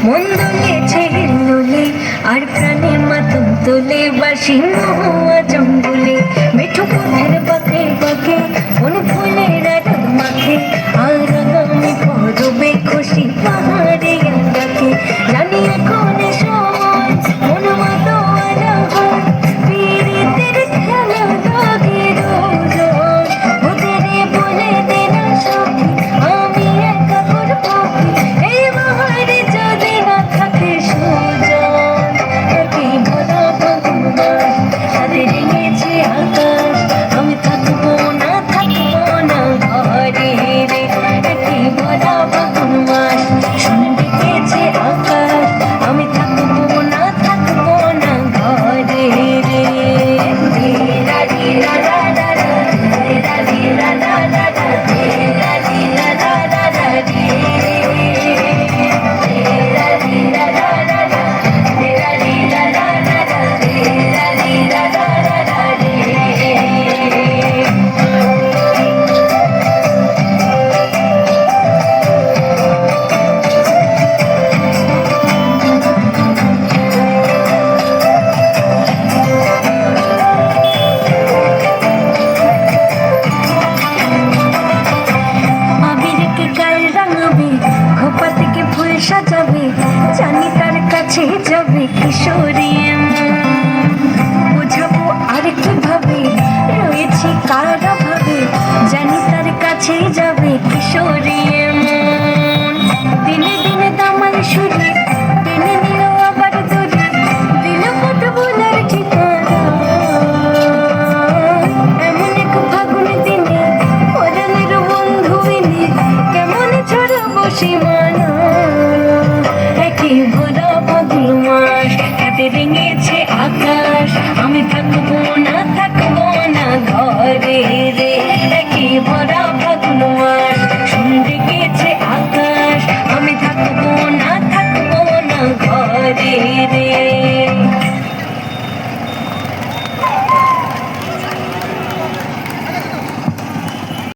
মন দুলেছে হিল্লোলে আর প্রাণে মাতম তোলে বাসি মহুয়া জঙ্গলে মিঠু পথের বাঁকে বাঁকে মন ফুলের রং মাখে আর আমি পরবে খুশি পাহাড়ে ডাকে জানি এখন সময় মন মাতোয়ারা হয় পীড়িতের খেলা লাগে রোজ ওদের বলে দে না সখী আমি একা করবো এই বাহারে যদি না থাকে সুজন তাকে ভরা ভগবান তাদের রেঙেছে আকাশ আমি থাকবো না ঘরে রে একে ভরা ভগবান শুনবে গেছে আকাশ আমি থাকবো না ঘরে রে রা রি রা রা রা রা রা রি রা রা রা রা রা রি রা রা রা রা রে রা রি রা রা রা রা রা রি রা রা রা রা রা রি রা রা রা রা রে আবিরকে গায়ে রাঙাবে খোপা থেকে ফুল সাজাবে জানি তার কাছে যাবে কিশোরী বোঝাবো আর কিভাবে রয়েছি কার ভাবে জানি তার কাছে যাবে কিশোরী দিনে দিনে দামাল সুরে টেনে নিল আবার দূরে দিল কত বলার ঠিকানা এমন এক ফাগুন দিনে পরাণের বন্ধু এনে কেমন ছড়াবো সীমা